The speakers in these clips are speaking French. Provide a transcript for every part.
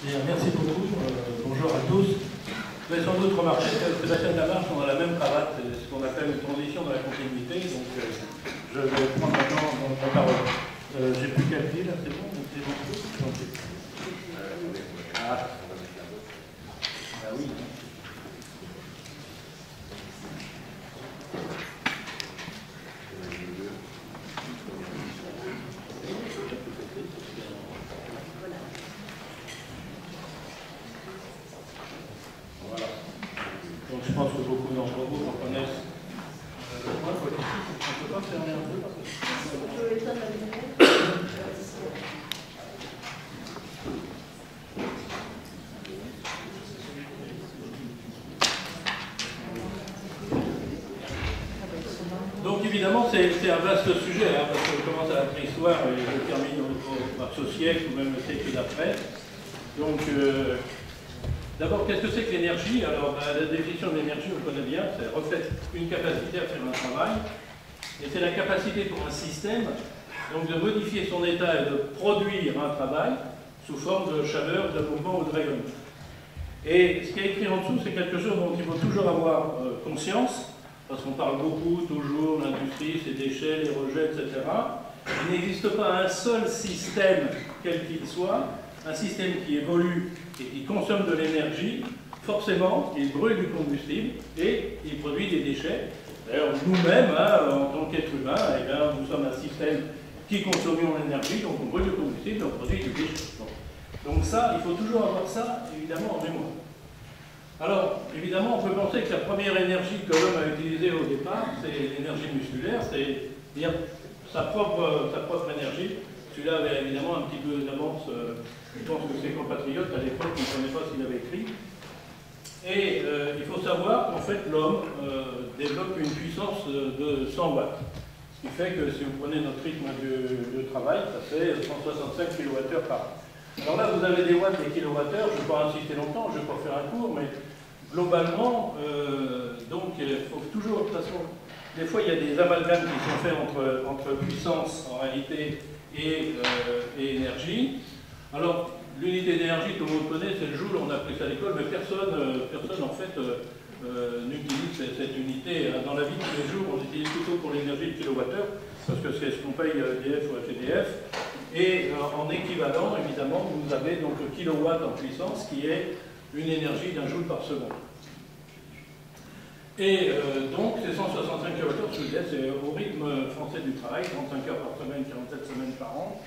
Bien, merci beaucoup. Bonjour à tous. Vous avez sans doute remarqué que Sébastien Lamarche, on a la même cravate, c'est ce qu'on appelle une transition dans la continuité. Donc, je vais prendre maintenant la parole. J'ai plus qu'à le dire, là, c'est bon, donc c'est bon. Ah oui. Voilà. Donc je pense que beaucoup d'entre vous reconnaissent le point. On ne peut pas fermer un peu parce que... Donc évidemment, c'est un vaste sujet, hein, parce qu'on commence à la préhistoire et je termine par ce siècle ou même le siècle d'après. Donc, d'abord, qu'est-ce que c'est que l'énergie? Alors, la définition de l'énergie, on connaît bien, ça reflète une capacité à faire un travail, et c'est la capacité pour un système donc, de modifier son état et de produire un travail sous forme de chaleur, de mouvement ou de rayonnement. Et ce qui est écrit en dessous, c'est quelque chose dont il faut toujours avoir conscience, parce qu'on parle beaucoup, toujours, l'industrie, ses déchets, les rejets, etc. Il n'existe pas un seul système, quel qu'il soit, un système qui évolue et qui consomme de l'énergie, forcément, il brûle du combustible et il produit des déchets. D'ailleurs, nous-mêmes, hein, en tant qu'êtres humains, eh bien, nous sommes un système qui consommons l'énergie, donc on brûle du combustible et on produit des déchets. Donc ça, il faut toujours avoir ça, évidemment, en mémoire. Alors, évidemment, on peut penser que la première énergie que l'homme a utilisée au départ, c'est l'énergie musculaire, c'est-à-dire sa propre énergie. Celui-là avait évidemment un petit peu d'avance, je pense que ses compatriotes à l'époque ne comprenaient pas ce qu'il avait écrit. Et il faut savoir qu'en fait, l'homme développe une puissance de 100 watts. Ce qui fait que si vous prenez notre rythme de travail, ça fait 165 kWh par an. Alors là, vous avez des watts, des kilowattheures, je ne vais pas insister longtemps, je ne vais pas faire un cours, mais globalement, donc il faut toujours, de toute façon, des fois il y a des amalgames qui sont faits entre puissance en réalité et énergie. Alors, l'unité d'énergie, tout le monde connaît, c'est le joule, on a appris ça à l'école, mais personne en fait n'utilise cette unité. Dans la vie de tous les jours, on utilise plutôt pour l'énergie de kilowattheure, parce que c'est ce qu'on paye EDF ou HEDF. Et en équivalent, évidemment, vous avez donc le kilowatt en puissance qui est une énergie d'un joule par seconde. Et donc, ces 165 kWh, je vous disais, c'est au rythme français du travail, 35 heures par semaine, 47 semaines par an.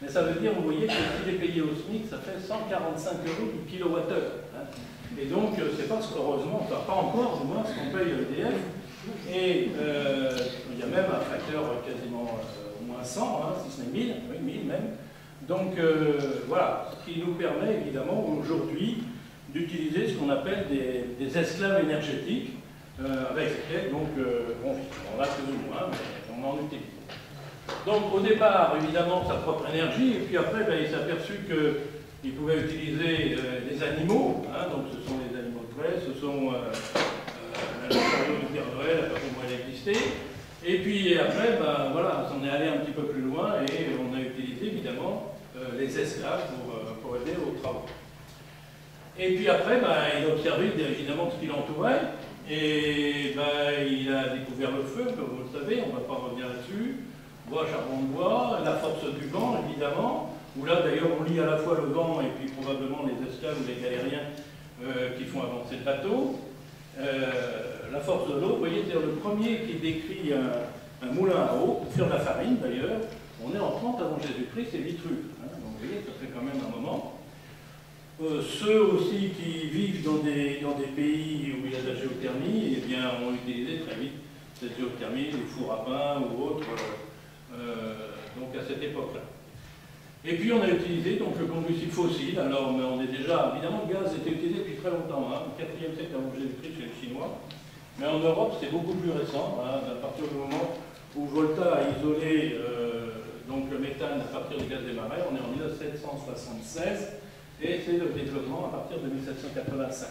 Mais ça veut dire, vous voyez, que si les payé au SMIC, ça fait 145 € du kilowattheure. Hein. Et donc, c'est pas, heureusement, pas encore, du moins, ce qu'on paye EDF. Et il y a même un facteur quasiment au moins 100, hein, si ce n'est 1000, oui, 1000 même. Donc voilà, ce qui nous permet évidemment aujourd'hui d'utiliser ce qu'on appelle des esclaves énergétiques avec lesquels donc, on vit. On a plus ou moins, mais on en utilise. Donc au départ, évidemment, sa propre énergie, et puis après, ben, il s'est aperçu qu'il pouvait utiliser les animaux, hein, donc ce sont les animaux de près, ce sont le chariot du Père Noël, à partir du moment où elle existait. Et puis après, ben, voilà, on est allé un petit peu plus loin et on a utilisé évidemment les esclaves pour aider aux travaux. Et puis après, ben, il a observé évidemment ce qui l'entourait et ben, il a découvert le feu, comme vous le savez, on ne va pas revenir là-dessus. Bois, charbon de bois, la force du vent évidemment, où là d'ailleurs on lie à la fois le vent et puis probablement les esclaves ou les galériens qui font avancer le bateau. La force de l'eau, vous voyez, c'est le premier qui décrit un moulin à eau, pour faire de la farine d'ailleurs. On est en 30 avant Jésus-Christ, c'est Vitruve. Hein, donc vous voyez, ça fait quand même un moment. Ceux aussi qui vivent dans des pays où il y a de la géothermie, eh bien, ont utilisé très vite cette géothermie, les fours à pain ou autres, donc à cette époque-là. Et puis on a utilisé donc, le combustible fossile. Alors mais on est déjà, évidemment, le gaz était utilisé depuis très longtemps, hein, au 4e siècle avant Jésus-Christ chez les Chinois. Mais en Europe, c'est beaucoup plus récent, hein, à partir du moment où Volta a isolé donc le méthane à partir du gaz des marais, on est en 1776, et c'est le développement à partir de 1785.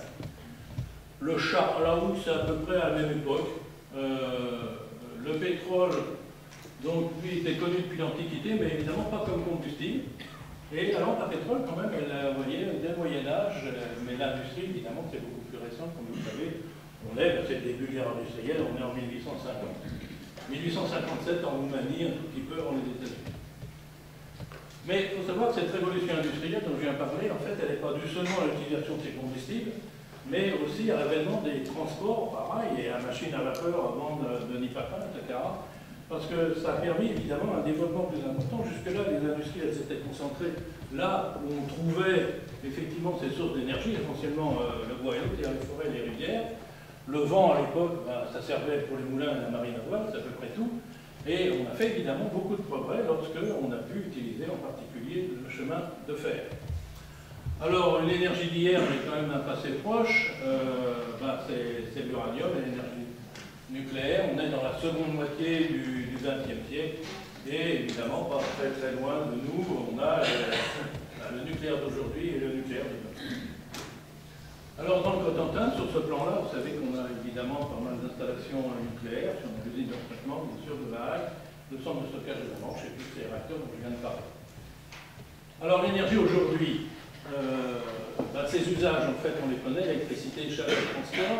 Le char, là où c'est à peu près à la même époque, le pétrole, donc lui était connu depuis l'Antiquité, mais évidemment pas comme combustible. Et la lampe à pétrole, quand même, vous voyez, dès le Moyen-Âge, mais l'industrie, évidemment, c'est beaucoup plus récent, comme vous le savez. C'est le début de l'ère industrielle, on est en 1850. 1857 en Roumanie, un tout petit peu avant les États-Unis. Mais il faut savoir que cette révolution industrielle dont je viens de parler, en fait, elle n'est pas due seulement à l'utilisation de ces combustibles, mais aussi à l'avènement des transports, pareil, et à la machine à vapeur avant de Nipata, etc. Parce que ça a permis évidemment un développement plus important. Jusque-là, les industries, elles s'étaient concentrées là où on trouvait effectivement ces sources d'énergie, essentiellement le bois et l'eau, c'est-à-dire les forêts et les rivières. Le vent, à l'époque, ça servait pour les moulins et la marine à voile, c'est à peu près tout. Et on a fait évidemment beaucoup de progrès lorsque on a pu utiliser en particulier le chemin de fer. Alors, l'énergie d'hier est quand même un passé proche. C'est l'uranium et l'énergie nucléaire. On est dans la seconde moitié du XXe siècle. Et évidemment, pas très très loin de nous, on a le nucléaire d'aujourd'hui et le nucléaire de demain. Alors, dans le Cotentin, sur ce plan-là, vous savez qu'on a évidemment pas mal d'installations nucléaires, sur l'usine de traitement, bien sûr, de La Haye, le centre de stockage de la Manche et tous ces réacteurs dont je viens de parler. Alors, l'énergie aujourd'hui, ces usages, en fait, on les connaît, l'électricité, chaleur, transport.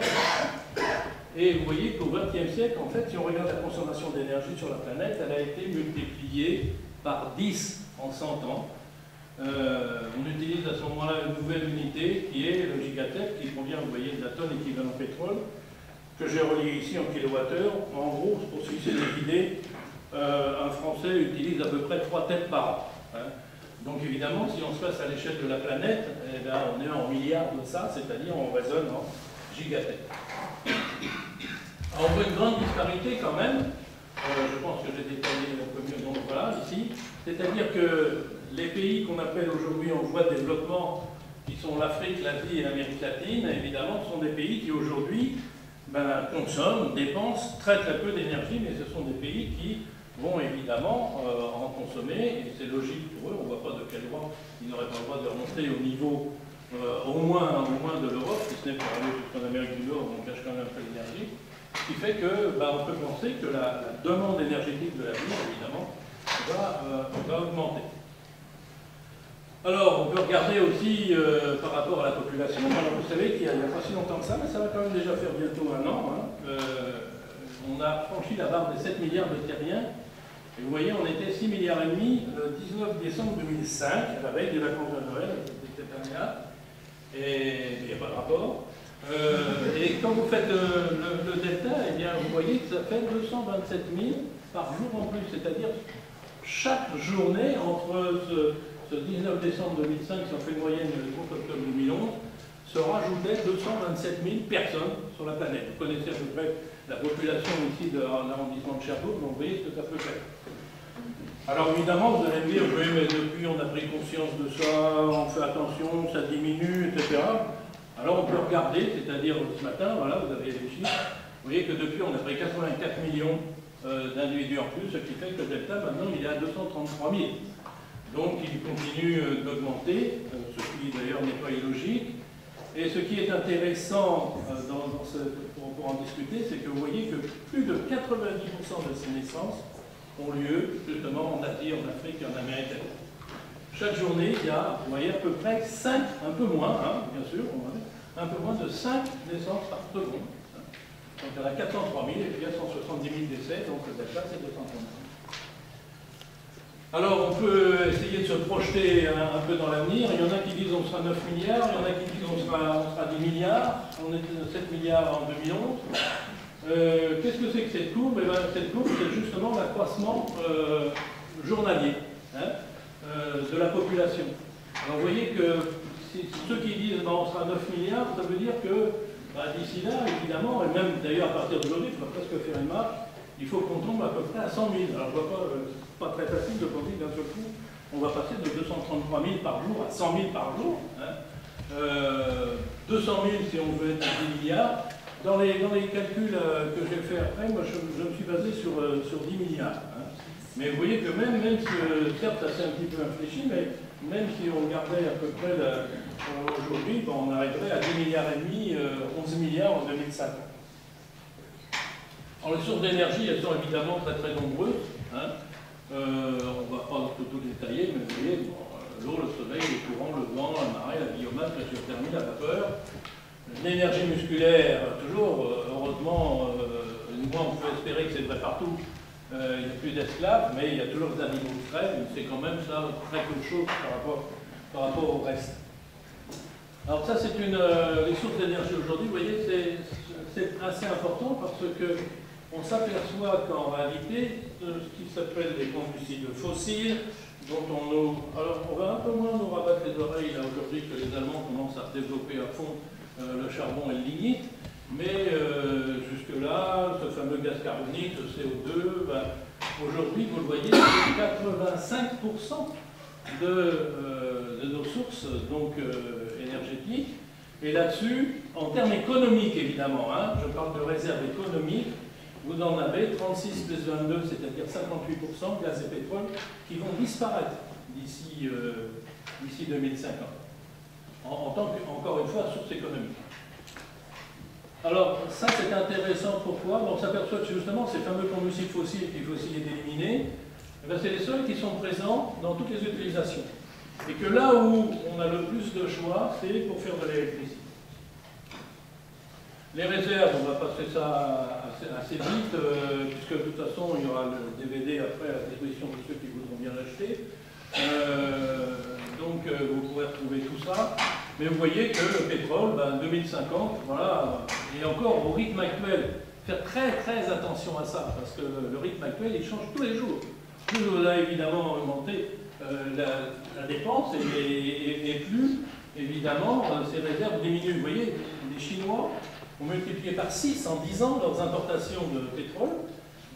Et vous voyez qu'au XXe siècle, en fait, si on regarde la consommation d'énergie sur la planète, elle a été multipliée par 10 en 100 ans. On utilise à ce moment-là une nouvelle unité qui est le gigatec, qui provient, vous voyez, de la tonne équivalent pétrole, que j'ai relié ici en kilowattheure. En gros, pour se fixer des idées, un Français utilise à peu près 3 têtes par an. Hein. Donc évidemment, si on se passe à l'échelle de la planète, eh bien, on est en milliards de ça, c'est-à-dire on raisonne en gigatec. Alors, on voit une grande disparité quand même. Je pense que j'ai détaillé un peu mieux, donc voilà, ici. C'est-à-dire que les pays qu'on appelle aujourd'hui en voie de développement, qui sont l'Afrique, l'Asie et l'Amérique latine, évidemment, sont des pays qui aujourd'hui consomment, dépensent très très peu d'énergie, mais ce sont des pays qui vont évidemment en consommer, et c'est logique pour eux, on ne voit pas de quel droit ils n'auraient pas le droit de remonter au niveau au moins de l'Europe, si ce n'est pour aller jusqu'en Amérique du Nord, où on cache quand même un peu l'énergie, ce qui fait que on peut penser que la demande énergétique de l'avenir, évidemment, va augmenter. Alors, on peut regarder aussi par rapport à la population. Alors, vous savez qu'il n'y a pas si longtemps que ça, mais ça va quand même déjà faire bientôt un an. Hein. On a franchi la barre des 7 milliards de terriens. Et vous voyez, on était 6 milliards et demi le 19 décembre 2005, à la veille des vacances de Noël, cette année-là. Et il n'y a pas de rapport. Et quand vous faites le delta, eh bien, vous voyez que ça fait 227 000 par jour en plus. C'est-à-dire, chaque journée, entre ce 19 décembre 2005, si on fait une moyenne le 30 octobre 2011, se rajoutaient 227 000 personnes sur la planète. Vous connaissez à peu près la population ici de l'arrondissement de Cherbourg, donc vous voyez ce que ça peut faire. Alors évidemment, vous allez me dire, oui, mais depuis on a pris conscience de ça, on fait attention, ça diminue, etc. Alors on peut regarder, c'est-à-dire ce matin, voilà, vous avez les chiffres, vous voyez que depuis on a pris 84 millions d'individus en plus, ce qui fait que le delta maintenant il est à 233 000. Donc il continue d'augmenter, ce qui d'ailleurs n'est pas illogique. Et ce qui est intéressant pour en discuter, c'est que vous voyez que plus de 90% de ces naissances ont lieu justement en Asie, en Afrique et en Amérique latine. Chaque journée, il y a, vous voyez, à peu près 5, un peu moins, hein, bien sûr, un peu moins de 5 naissances par seconde. Hein. Donc il y en a 403 000 et puis il y a 170 000 décès, donc le delta c'est 230 000. Alors on peut essayer de se projeter un peu dans l'avenir. Il y en a qui disent on sera 9 milliards, il y en a qui disent on sera 10 milliards, on était de 7 milliards en 2011. Qu'est-ce que c'est que cette courbe? Eh bien, cette courbe, c'est justement l'accroissement journalier de la population. Alors vous voyez que ceux qui disent on sera 9 milliards, ça veut dire que d'ici là, évidemment, et même d'ailleurs à partir d'aujourd'hui, il faut presque faire une marche, il faut qu'on tombe à peu près à 100 000. Alors je vois pas très facile de penser d'un seul coup, on va passer de 233 000 par jour à 100 000 par jour. Hein. 200 000 si on veut être à 10 milliards. Dans les calculs que j'ai fait après, moi je me suis basé sur 10 milliards. Hein. Mais vous voyez que même si, certes ça s'est un petit peu infléchi, mais même si on regardait à peu près aujourd'hui, on arriverait à 10 milliards et demi, 11 milliards en 2050. Alors les sources d'énergie, elles sont évidemment très très nombreuses. Hein. On ne va pas tout détailler, mais vous voyez, l'eau, le soleil, le courant, le vent, la marée, la biomasse, la géothermie, la vapeur. L'énergie musculaire, toujours, heureusement, moi on peut espérer que c'est vrai partout, il n'y a plus d'esclaves, mais il y a toujours des animaux de trait, mais c'est quand même ça très peu de choses par rapport au reste. Alors ça c'est les sources d'énergie aujourd'hui, vous voyez, c'est assez important parce que on s'aperçoit qu'en réalité, ce qui s'appelle les combustibles fossiles, dont alors on va un peu moins nous rabattre les oreilles là aujourd'hui que les Allemands commencent à développer à fond le charbon et le lignite, mais jusque-là, ce fameux gaz carbonique, le CO2, aujourd'hui, vous le voyez, c'est 85% de nos sources donc, énergétiques. Et là-dessus, en termes économiques évidemment, hein, je parle de réserves économiques, vous en avez 36 plus 22, c'est-à-dire 58% gaz et pétrole qui vont disparaître d'ici 2050. En tant que, encore une fois, source économique. Alors, ça c'est intéressant, pourquoi? On s'aperçoit que justement, ces fameux combustibles fossiles qu'il faut essayer d'éliminer, c'est les seuls qui sont présents dans toutes les utilisations. Et que là où on a le plus de choix, c'est pour faire de l'électricité. Les réserves, on va passer ça assez vite, puisque de toute façon, il y aura le DVD après à la disposition de ceux qui voudront bien l'acheter. Donc, vous pourrez retrouver tout ça. Mais vous voyez que le pétrole, 2050, voilà, et encore au rythme actuel, faire très très attention à ça, parce que le rythme actuel, il change tous les jours. Plus vous avez évidemment augmenté la dépense, et plus, évidemment, ces réserves diminuent. Vous voyez, les Chinois ont multiplié par 6 en 10 ans leurs importations de pétrole.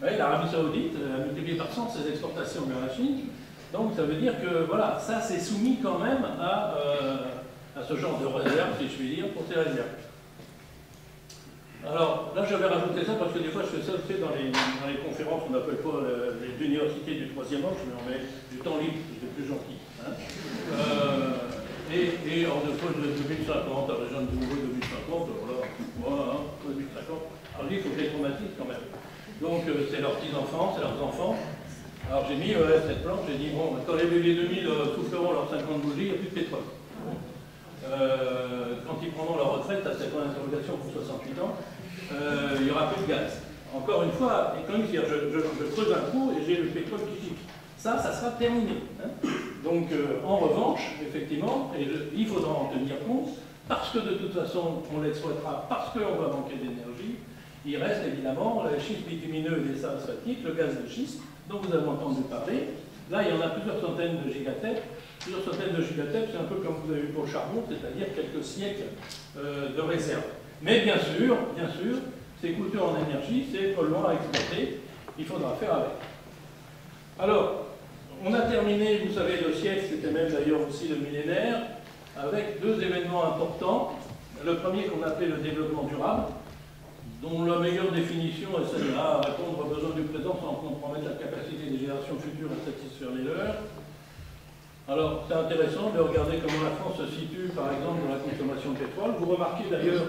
L'Arabie Saoudite a multiplié par 100 ses exportations vers la Chine. Donc ça veut dire que voilà, ça c'est soumis quand même à ce genre de réserve, si je puis dire, pour ces réserves. Alors là j'avais rajouté ça parce que des fois je fais ça dans les conférences, on n'appelle pas les universités du troisième âge, mais on met du temps libre, c'est plus gentil. Hein. Et en défaut de 2050, à région de nouveau 2050, voilà, 2050, alors il faut que les traumatisent quand même. Donc c'est leurs petits-enfants, c'est leurs enfants. Alors j'ai mis cette planche, j'ai dit, bon, quand les bébés 2000 souffleront leurs 50 bougies, il n'y a plus de pétrole. Quand ils prendront leur retraite, à cette interrogation pour 68 ans, il n'y aura plus de gaz. Encore une fois, économique, je creuse un trou et j'ai le pétrole qui gicle. Ça sera terminé. Hein. Donc, en revanche, effectivement, il faudra en tenir compte, parce que de toute façon, on l'exploitera, parce qu'on va manquer d'énergie. Il reste évidemment le schiste bitumineux et les salles asphatiques, le gaz de schiste, dont vous avez entendu parler. Là, il y en a plusieurs centaines de gigatètres. Plusieurs centaines de gigatètres, c'est un peu comme vous avez vu pour le charbon, c'est-à-dire quelques siècles de réserve. Mais bien sûr, c'est coûteux en énergie, c'est polluant à exploiter, il faudra faire avec. Alors, on a terminé, vous savez, le siècle, c'était même d'ailleurs aussi le millénaire, avec deux événements importants. Le premier qu'on appelait le développement durable, dont la meilleure définition est celle-là, répondre aux besoins du présent sans compromettre la capacité des générations futures à satisfaire les leurs. Alors, c'est intéressant de regarder comment la France se situe, par exemple, dans la consommation de pétrole. Vous remarquez d'ailleurs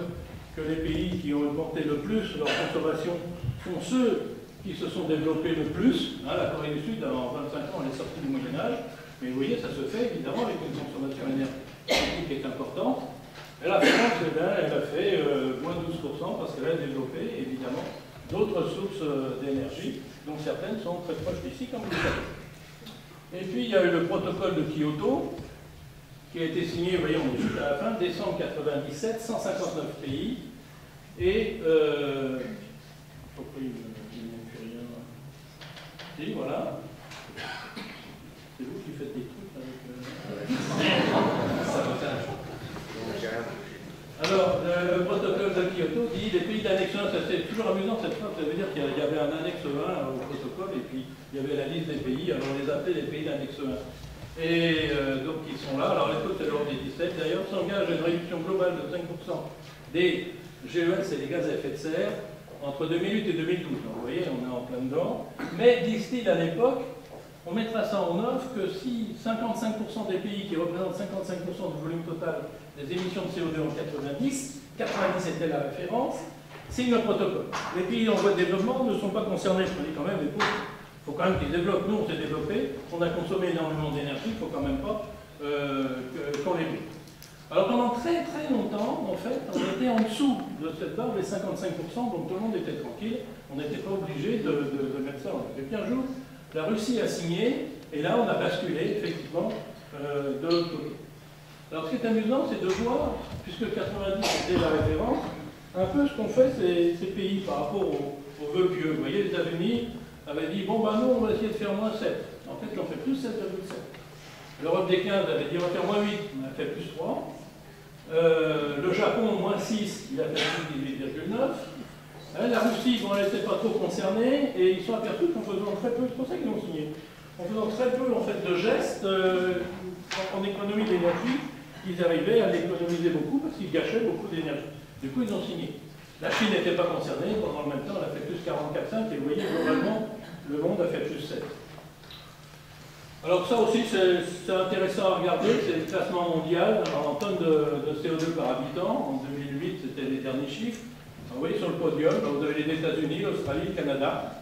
que les pays qui ont augmenté le plus leur consommation sont ceux qui se sont développés le plus. Hein, la Corée du Sud, en 25 ans, elle est sortie du Moyen-Âge. Mais vous voyez, ça se fait évidemment avec une consommation énergétique qui est importante. Et la France, eh bien, elle a fait moins 12% parce qu'elle a développé, évidemment, d'autres sources d'énergie, dont certaines sont très proches d'ici, comme vous le savez. Et puis, il y a eu le protocole de Kyoto, qui a été signé, vous voyez, on est juste à la fin, décembre 97, 159 pays, et... pourquoi il n'y a plus rien? Si, voilà. C'est vous qui faites des trucs avec... Sabotage. Alors, le protocole de Kyoto dit les pays d'annexe 1, c'est toujours amusant cette phrase, ça veut dire qu'il y avait un annexe 1 au protocole et puis il y avait la liste des pays, alors on les appelait les pays d'annexe 1. Et donc ils sont là, alors les taux c'est l'ordre des 17 d'ailleurs, s'engage à une réduction globale de 5% des GES, c'est les gaz à effet de serre, entre 2008 et 2012. Donc vous voyez, on est en plein dedans. Mais disent-ils à l'époque, on mettra ça en œuvre que si 55% des pays qui représentent 55% du volume total des émissions de CO2 en 90 était la référence, signe le protocole. Les pays en voie de développement ne sont pas concernés, je dis quand même, les pauvres. Il faut quand même qu'ils développent. Nous, on s'est développé, on a consommé énormément d'énergie, il ne faut quand même pas qu'on les met. Alors pendant très très longtemps, en fait, on était en dessous de cette barre des 55%, donc tout le monde était tranquille, on n'était pas obligé de mettre ça en œuvre. Et puis un jour, la Russie a signé, et là on a basculé effectivement de l'autre côté. Alors ce qui est amusant, c'est de voir, puisque 90 était la référence, un peu ce qu'ont fait ces pays par rapport aux vœux pieux. Vous voyez, les États-Unis avaient dit, bon ben non, on va essayer de faire moins 7. En fait, ils ont fait plus 7,7. L'Europe des 15 avait dit, on va faire moins 8, on a fait plus 3. Le Japon, moins 6, il a fait plus 18,9. La Russie, bon, elle n'était pas trop concernée, et ils sont aperçus qu'en faisant très peu, c'est pour ça qu'ils ont signé, en faisant très peu en fait, de gestes en économie d'énergie, ils arrivaient à l'économiser beaucoup parce qu'ils gâchaient beaucoup d'énergie. Du coup, ils ont signé. La Chine n'était pas concernée, pendant le même temps, elle a fait plus 44,5, et vous voyez, globalement, le monde a fait plus 7. Alors ça aussi, c'est intéressant à regarder, c'est le classement mondial en tonnes de CO2 par habitant. En 2008, c'était les derniers chiffres. Alors, vous voyez sur le podium, vous avez les États-Unis, l'Australie, le Canada.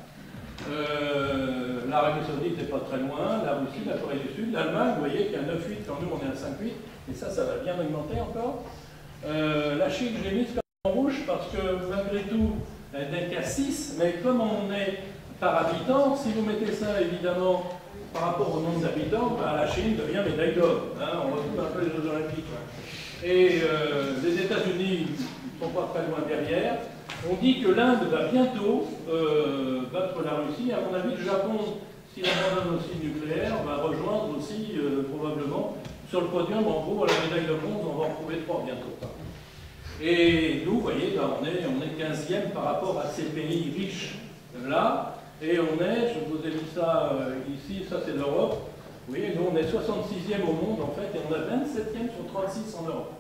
L'Arabie Saoudite n'est pas très loin, la Russie, la Corée du Sud, l'Allemagne, vous voyez qu'il y a 9,8 quand nous on est à 5,8, et ça va bien augmenter encore. La Chine, je l'ai mise en rouge parce que malgré tout, elle n'est qu'à 6, mais comme on est par habitant, si vous mettez ça évidemment par rapport au nombre d'habitants, ben, la Chine devient médaille d'or. Hein, on retrouve un peu les Jeux Olympiques. Et les États-Unis ne sont pas très loin derrière. On dit que l'Inde va bientôt battre la Russie. À mon avis, le Japon, s'il abandonne aussi le nucléaire, va rejoindre aussi probablement sur le podium. En gros, à la médaille de bronze, on va en trouver 3 bientôt. Et nous, vous voyez, là, on est 15e par rapport à ces pays riches là. Et on est, je vous ai mis ça ici, ça c'est l'Europe. Vous voyez, nous on est 66e au monde en fait, et on a 27e sur 36 en Europe.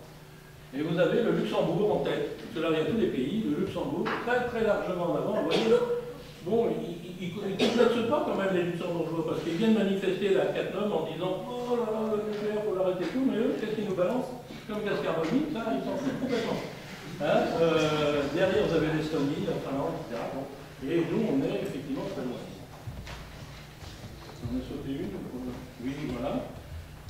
Et vous avez le Luxembourg en tête, parce que là il y a tous les pays, le Luxembourg, très très largement en avant. Vous voyez, bon, ils ne complètent pas quand même les Luxembourgeois, parce qu'ils viennent manifester la 4 en disant oh là là, le nucléaire, il faut l'arrêter tout, mais eux, qu'est-ce qu'ils nous balancent? Comme gaz carbonique, ça, ils s'en foutent complètement. Hein, derrière, vous avez l'Estonie, la Finlande, etc. Bon. Et nous, on est effectivement très loin. On a sauté une? Oui, voilà.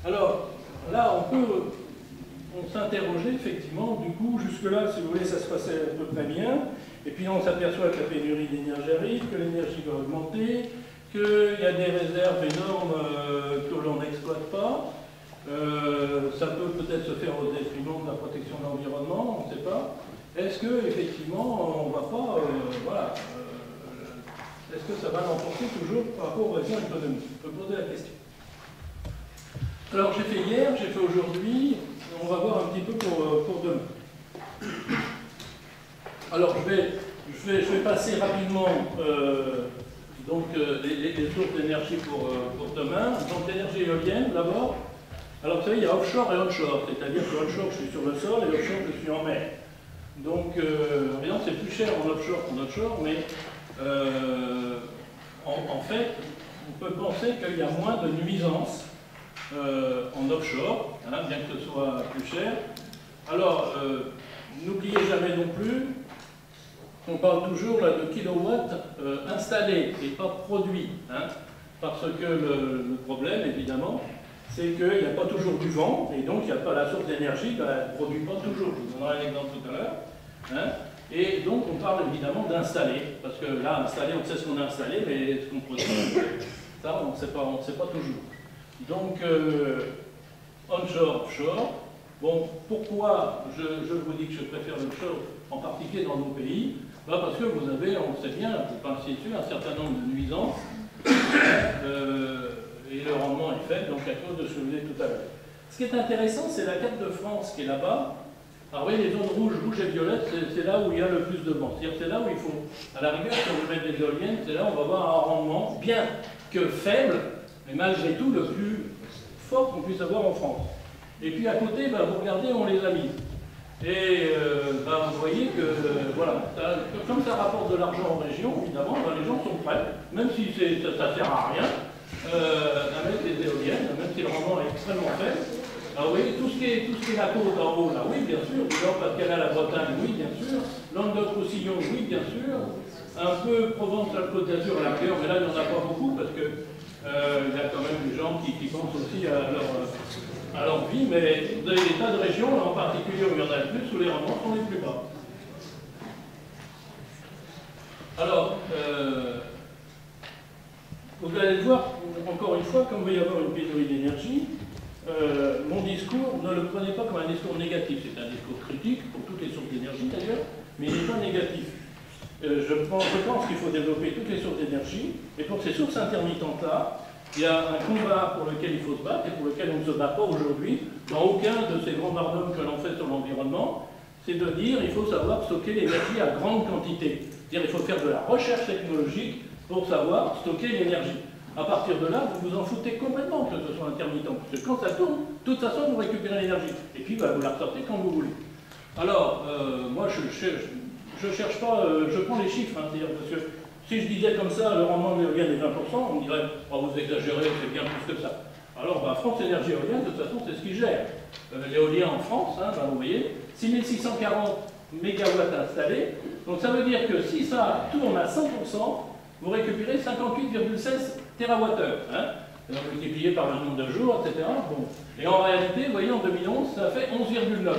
Alors, là, on s'interrogeait effectivement, du coup, jusque-là, si vous voulez, ça se passait à peu près bien. Et puis on s'aperçoit que la pénurie d'énergie arrive, que l'énergie va augmenter, qu'il y a des réserves énormes que l'on n'exploite pas. Ça peut peut-être se faire au détriment de la protection de l'environnement, on ne sait pas. Est-ce que effectivement, on ne va pas, voilà, est-ce que ça va l'emporter toujours par rapport aux raisons économiques? On peut poser la question. Alors j'ai fait hier, j'ai fait aujourd'hui, on va voir un petit peu pour demain. Alors je vais passer rapidement les sources d'énergie pour demain. Donc l'énergie éolienne d'abord. Alors vous savez, il y a offshore et onshore, c'est-à-dire que onshore je suis sur le sol et offshore je suis en mer. Donc évidemment c'est plus cher en offshore qu'en onshore, mais en fait, on peut penser qu'il y a moins de nuisances en offshore, hein, bien que ce soit plus cher. Alors, n'oubliez jamais non plus, on parle toujours là, de kilowatts installés et pas produits, hein, parce que le problème, évidemment, c'est qu'il n'y a pas toujours du vent, et donc il n'y a pas la source d'énergie, ben, elle ne produit pas toujours. Je vous donnerai un exemple tout à l'heure. Hein. Et donc on parle évidemment d'installer, parce que là, installer, on sait ce qu'on a installé, mais ce qu'on produit, ça, on ne sait pas toujours. Donc, onshore, offshore. Bon, pourquoi je vous dis que je préfère l'offshore, en particulier dans nos pays? Ben parce que vous avez, on le sait bien, vous pensiez dessus, un certain nombre de nuisances, et le rendement est faible, donc à cause de ce que je vous disais tout à l'heure. Ce qui est intéressant, c'est la carte de France qui est là-bas. Alors oui, les zones rouges et violettes, c'est là où il y a le plus de vent. C'est-à-dire c'est là où il faut, à la rigueur, si on veut mettre des éoliennes, c'est là où on va avoir un rendement, bien que faible, mais malgré tout le plus fort qu'on puisse avoir en France. Et puis à côté, ben, vous regardez, on les a mis. Et ben, vous voyez que, voilà, comme ça rapporte de l'argent en région, évidemment, ben, les gens sont prêts, même si ça ne sert à rien, à mettre des éoliennes, même si le rendement est extrêmement faible. Alors vous voyez, tout ce qui est la côte en haut, là, oui, bien sûr, Nord-Pas-de-Calais, la Bretagne, oui, bien sûr, Languedoc-Roussillon, oui, bien sûr, un peu Provence, la Côte d'Azur, à la rigueur, mais là, il n'y en a pas beaucoup, parce que Il y a quand même des gens qui pensent aussi à leur vie, mais vous avez des tas de régions, là, en particulier où il y en a le plus, où les rendements sont les plus bas. Alors, vous allez voir, encore une fois, comme il va y avoir une pénurie d'énergie, mon discours, ne le prenez pas comme un discours négatif, c'est un discours critique pour toutes les sources d'énergie d'ailleurs, mais il n'est pas négatif. Je pense qu'il faut développer toutes les sources d'énergie, et pour ces sources intermittentes-là, il y a un combat pour lequel il faut se battre, et pour lequel on ne se bat pas aujourd'hui, dans aucun de ces grands mardums que l'on fait sur l'environnement, c'est de dire qu'il faut savoir stocker l'énergie à grande quantité. C'est-à-dire qu'il faut faire de la recherche technologique pour savoir stocker l'énergie. À partir de là, vous vous en foutez complètement que ce soit intermittent, parce que quand ça tourne, de toute façon, vous récupérez l'énergie, et puis bah, vous la ressortez quand vous voulez. Alors, moi, je cherche pas, je prends les chiffres, hein, parce que si je disais comme ça, le rendement de l'éolienne est 20%, on me dirait, oh, vous exagérez, c'est bien plus que ça. Alors, bah, France Énergie Éolienne, de toute façon, c'est ce qui gère. L'éolien en France, hein, bah, vous voyez, 6640 MW installés. Donc, ça veut dire que si ça tourne à 100%, vous récupérez 58,16 TWh. Hein, multiplié par le nombre de jours, etc. Bon. Et en réalité, vous voyez, en 2011, ça fait 11,9.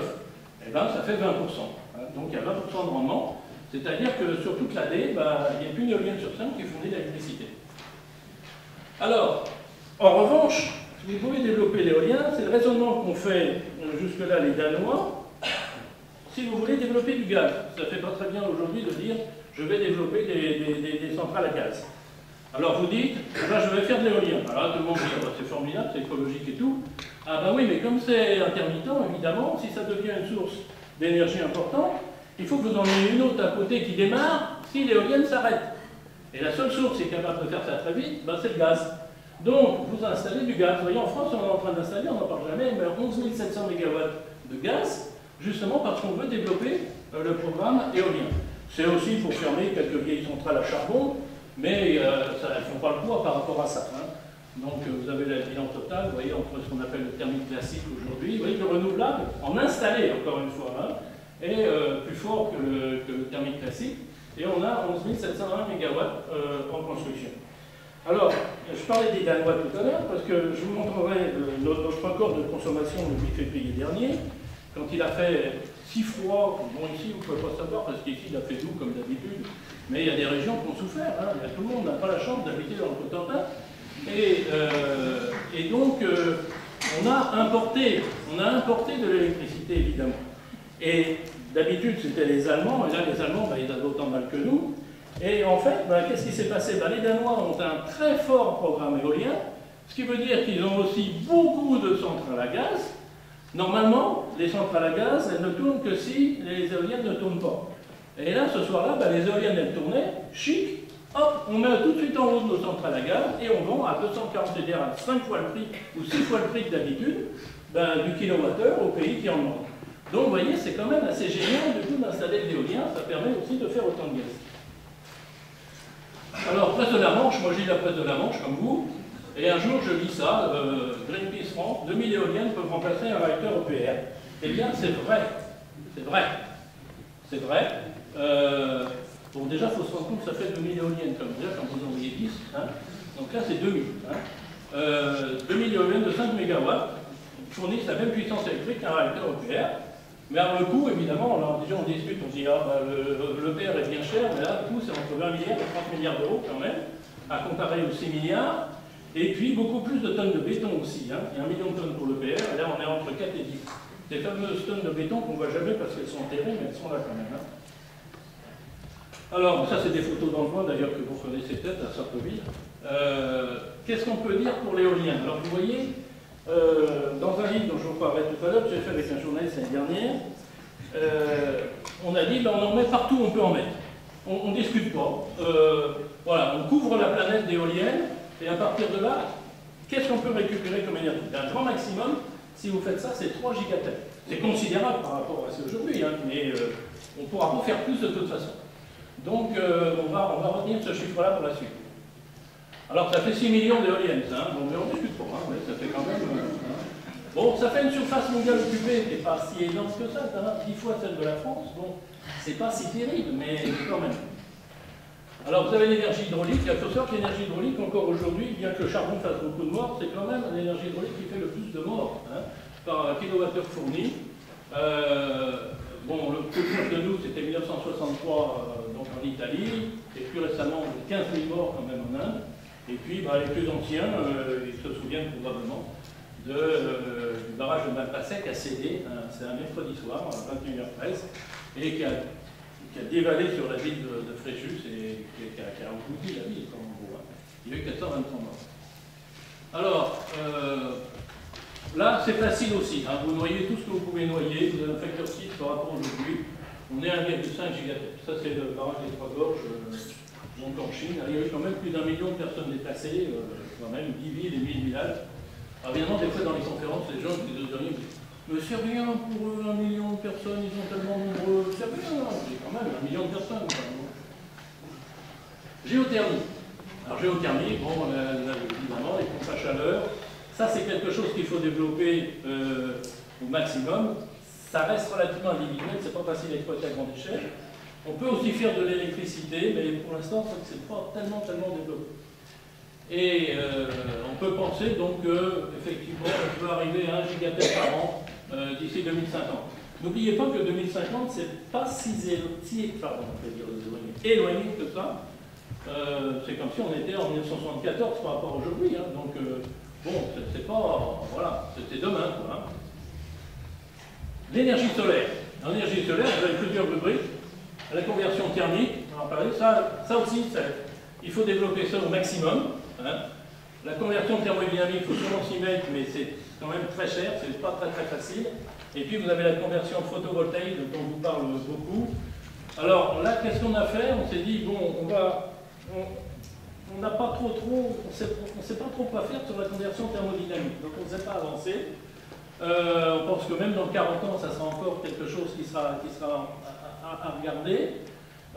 Et bien, ça fait 20%. Hein, donc, il y a 20% de rendement. C'est-à-dire que sur toute l'année, bah, il n'y a qu'une éolienne sur 5 qui fournit l'électricité. Alors, en revanche, vous pouvez développer l'éolien, c'est le raisonnement qu'ont fait jusque-là les Danois. Si vous voulez développer du gaz, ça ne fait pas très bien aujourd'hui de dire je vais développer des centrales à gaz. Alors vous dites, ben, je vais faire de l'éolien. Alors là, tout le monde dit, oh, c'est formidable, c'est écologique et tout. Ah ben oui, mais comme c'est intermittent, évidemment, si ça devient une source d'énergie importante, il faut que vous en ayez une autre à côté qui démarre si l'éolienne s'arrête. Et la seule source qui est capable de faire ça très vite, ben, c'est le gaz. Donc, vous installez du gaz. Vous voyez, en France, on est en train d'installer, on n'en parle jamais, mais 11 700 MW de gaz, justement parce qu'on veut développer le programme éolien. C'est aussi pour fermer quelques vieilles centrales à charbon, mais elles ne font pas le poids par rapport à ça. Hein. Donc, vous avez le bilan total, vous voyez, entre ce qu'on appelle le thermique classique aujourd'hui. Vous voyez, le renouvelable, en installé, encore une fois, hein, est plus fort que le thermique classique. Et on a 11 701 MW en construction. Alors, je parlais des Danois tout à l'heure, parce que je vous montrerai notre record de consommation le 8 février dernier, quand il a fait si froid. Bon, ici, vous ne pouvez pas savoir, parce qu'ici, il a fait doux comme d'habitude, mais il y a des régions qui ont souffert. Hein. Tout le monde n'a pas la chance d'habiter dans le Cotentin. Et donc, on a importé de l'électricité, évidemment. Et d'habitude, c'était les Allemands, et là, les Allemands, ils avaient autant mal que nous. Et en fait, qu'est-ce qui s'est passé? Les Danois ont un très fort programme éolien, ce qui veut dire qu'ils ont aussi beaucoup de centrales à gaz. Normalement, les centrales à gaz, elles ne tournent que si les éoliennes ne tournent pas. Et là, ce soir-là, les éoliennes, elles tournaient, chic, hop, on met tout de suite en haut de nos centrales à gaz et on vend à 240, c'est-à-dire à 5 fois le prix ou 6 fois le prix que d'habitude du kilowattheure au pays qui en demande. Donc, vous voyez, c'est quand même assez génial du coup d'installer de l'éolien, ça permet aussi de faire autant de gaz. Alors, presse de la Manche, moi j'ai la presse de la Manche comme vous, et un jour je lis ça, Greenpeace France, 2000 éoliennes peuvent remplacer un réacteur EPR. Eh bien, c'est vrai, c'est vrai, c'est vrai. Bon, déjà, il faut se rendre compte que ça fait 2000 éoliennes, comme déjà, quand vous envoyez 10, hein. Donc là, c'est 2000. Hein. 2000 éoliennes de 5 MW fournissent la même puissance électrique qu'un réacteur EPR. Mais alors le coût, évidemment, déjà on discute, on se dit, ah, l'EPR est bien cher, mais là, le coût, c'est entre 20 milliards et 30 milliards d'euros quand même, à comparer aux 6 milliards, et puis beaucoup plus de tonnes de béton aussi. Hein. Il y a 1 million de tonnes pour l'EPR, et là on est entre 4 et 10. Ces fameuses tonnes de béton qu'on ne voit jamais parce qu'elles sont enterrées, mais elles sont là quand même. Hein. Alors, ça c'est des photos dans le coin, d'ailleurs, que vous connaissez peut-être à Sartreville. Qu'est-ce qu'on peut dire pour l'éolien? Alors vous voyez, dans un livre dont je vous parlerai tout à l'heure, que j'ai fait avec un journaliste l'année dernière, on a dit, on en met partout où on peut en mettre. On ne discute pas. Voilà, on couvre la planète d'éoliennes, et à partir de là, qu'est-ce qu'on peut récupérer comme énergie? Un grand maximum, si vous faites ça, c'est 3 gigatons. C'est considérable par rapport à ce qu'aujourd'hui, hein, mais on ne pourra pas faire plus de toute façon. Donc, on va retenir ce chiffre-là pour la suite. Alors, ça fait 6 millions d'éoliennes, hein, bon, mais on ne discute pas, hein, mais ça fait quand même... Bon, ça fait une surface mondiale occupée qui n'est pas si énorme que ça, 10 fois celle de la France, bon, c'est pas si terrible, mais quand même. Alors vous avez l'énergie hydraulique. Il faut savoir que l'énergie hydraulique, encore aujourd'hui, bien que le charbon fasse beaucoup de morts, c'est quand même l'énergie hydraulique qui fait le plus de morts par kilowattheure fourni. Bon, le plus proche de nous, c'était 1963 donc en Italie, et plus récemment 15 000 morts quand même en Inde. Et puis les plus anciens, ils se souviennent probablement du barrage de Malpasek à cédé, c'est un mercredi soir, à 21h13, et qui a dévalé sur la ville de Fréjus et qui a englouti la ville, comme en gros. Il y a eu 423 morts. Alors, là, c'est facile aussi. Vous noyez tout ce que vous pouvez noyer. Vous avez un facteur 6 par rapport aujourd'hui. On est à 1,5 gigatètre. Ça, c'est le barrage des Trois Gorges, donc en Chine. Il y a eu quand même plus d'1 million de personnes déplacées, quand même 10 villes et 1000 villages. Alors, évidemment, des fois, dans les conférences, les gens disent mais c'est rien pour eux, 1 million de personnes, ils sont tellement nombreux. C'est rien, c'est quand même 1 million de personnes. Géothermie. Alors, géothermie, bon, évidemment, les pompes à chaleur. Ça, c'est quelque chose qu'il faut développer au maximum. Ça reste relativement individuel, c'est pas facile à exploiter à grande échelle. On peut aussi faire de l'électricité, mais pour l'instant, c'est pas tellement développé. Et on peut penser donc qu'effectivement, on peut arriver à 1 gigatètre par an d'ici 2050. N'oubliez pas que 2050, c'est pas si éloigné que ça. C'est comme si on était en 1974 par rapport à aujourd'hui. Donc, bon, c'est pas... Voilà, c'était demain, quoi. L'énergie solaire. L'énergie solaire, vous avez plusieurs rubriques. La conversion thermique, on en parlait. Ça aussi, il faut développer ça au maximum. La conversion thermodynamique, il faut sûrement s'y mettre, mais c'est quand même très cher, c'est pas très facile. Et puis vous avez la conversion photovoltaïque dont on vous parle beaucoup. Alors là, qu'est-ce qu'on a fait? On s'est dit, bon, on n'a pas on sait pas trop quoi faire sur la conversion thermodynamique, donc on ne sait pas avancer. On pense que même dans 40 ans, ça sera encore quelque chose qui sera à regarder.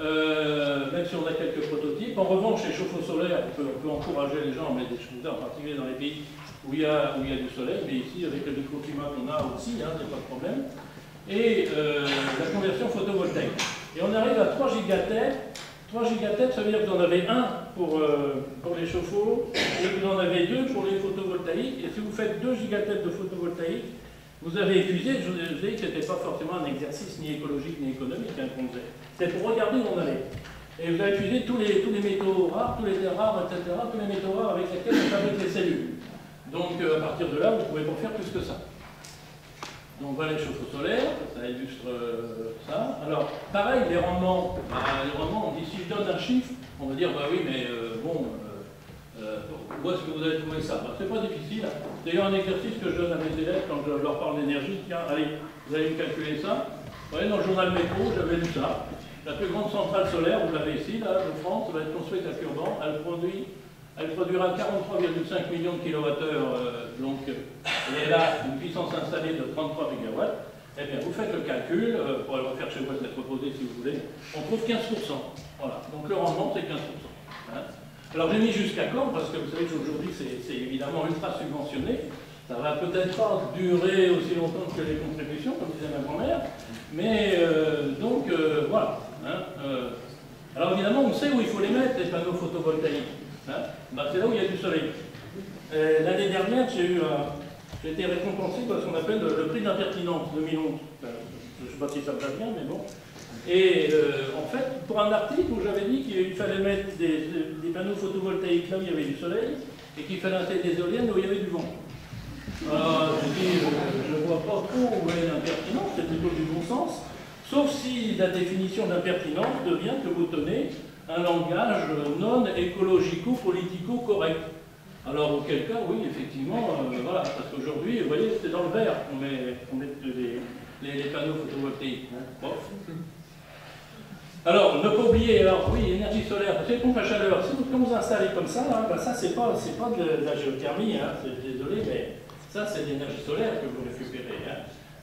Même si on a quelques prototypes. En revanche, les chauffe-eau solaires, on peut encourager les gens à mettre des chauffe-eau, en particulier dans les pays où il y a du soleil, mais ici, avec le microclimat qu'on a aussi, il n'y a pas de problème. Et la conversion photovoltaïque. Et on arrive à 3 gigatètres. 3 gigatètres, ça veut dire que vous en avez un pour les chauffe-eau, et vous en avez 2 pour les photovoltaïques. Et si vous faites 2 gigatètres de photovoltaïque, vous avez épuisé, je vous ai dit que ce n'était pas forcément un exercice ni écologique ni économique qu'on faisait. C'était pour regarder où on allait. Et vous avez épuisé tous les métaux rares, tous les terres rares, etc., tous les métaux rares avec lesquels on fabrique les cellules. Donc à partir de là, vous ne pouvez pas faire plus que ça. Donc voilà les chauffe-eau solaires, ça illustre ça. Alors pareil, les rendements, on dit si je donne un chiffre, on va dire bah oui, mais bon, où est-ce que vous avez trouvé ça? C'est pas difficile. C'est d'ailleurs un exercice que je donne à mes élèves quand je leur parle d'énergie. Tiens, allez, vous allez me calculer ça. Vous voyez, dans le journal Métro, j'avais lu ça. La plus grande centrale solaire, vous l'avez ici, là, de France, va être construite à Curban. Elle produira 43,5 millions de kilowattheures, donc, et elle a une puissance installée de 33 mégawatts. Eh bien, vous faites le calcul, pour aller le refaire chez vous, être reposé si vous voulez, on trouve 15%. Voilà, donc le rendement, c'est 15%. Alors j'ai mis jusqu'à quand, parce que vous savez qu'aujourd'hui, c'est évidemment ultra subventionné. Ça va peut-être pas durer aussi longtemps que les contributions, comme disait ma grand-mère, mais donc voilà. Alors évidemment, on sait où il faut les mettre, les panneaux photovoltaïques. C'est là où il y a du soleil. L'année dernière, j'ai été récompensé par ce qu'on appelle le prix d'impertinence 2011. Je ne sais pas si ça me va bien, mais bon. Et en fait, pour un article où j'avais dit qu'il fallait mettre des panneaux photovoltaïques là où il y avait du soleil, et qu'il fallait installer des éoliennes où il y avait du vent. Alors, je dis, je ne vois pas trop où est l'impertinence, c'est plutôt du bon sens, sauf si la définition d'impertinence devient que vous tenez un langage non écologico-politico-correct. Alors, auquel cas, oui, effectivement, voilà, parce qu'aujourd'hui, vous voyez, c'est dans le vert qu'on met les panneaux photovoltaïques. Bon. Alors, ne pas oublier, alors oui, énergie solaire, c'est une pompe à chaleur. Quand vous installez comme ça, là, ben ça, c'est pas de la géothermie, désolé, mais ça, c'est de l'énergie solaire que vous récupérez.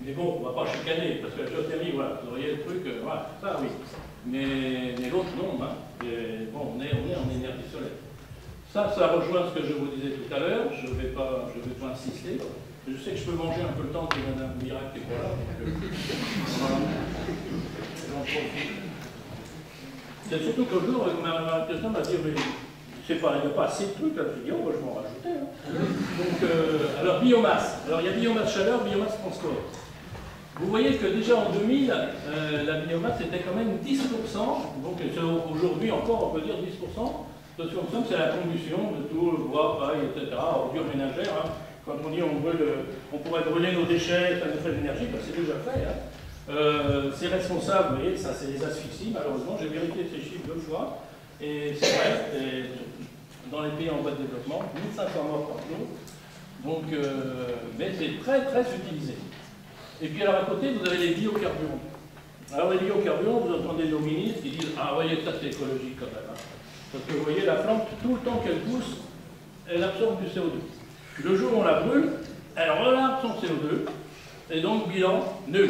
Mais bon, on ne va pas chicaner, parce que la géothermie, voilà, vous auriez le truc, voilà, ça oui. Mais l'autre, non. Bon, on est en énergie solaire. Ça rejoint ce que je vous disais tout à l'heure, je ne vais pas insister. Je sais que je peux manger un peu le temps que Mme Mirac est pas là, donc voilà. J'en profite. C'est surtout que le jour, ma question m'a dit, mais il n'y a pas assez de trucs, là. Je dis, oh, je vais en rajouter. Hein. Donc, alors, biomasse. Alors, il y a biomasse chaleur, biomasse transport. Vous voyez que déjà en 2000, la biomasse était quand même 10%. Donc, aujourd'hui encore, on peut dire 10%. Parce qu'on somme, c'est la combustion de tout, le bois, paille, etc., ordures ménagères. Hein. Quand on dit on pourrait brûler nos déchets, ça nous fait de l'énergie, ben, c'est déjà fait. Hein. C'est responsable, vous voyez, ça c'est les asphyxies. Malheureusement, j'ai vérifié ces chiffres 2 fois. Et c'est vrai, dans les pays en voie de développement, 1500 morts par jour. Donc, mais c'est très très utilisé. Et puis alors à côté, vous avez les biocarburants. Alors les biocarburants, vous entendez nos ministres qui disent « Ah, voyez, ça c'est écologique quand même. Hein. » Parce que vous voyez, la plante, tout le temps qu'elle pousse, elle absorbe du CO2. Le jour où on la brûle, elle relâche son CO2, et donc bilan nul.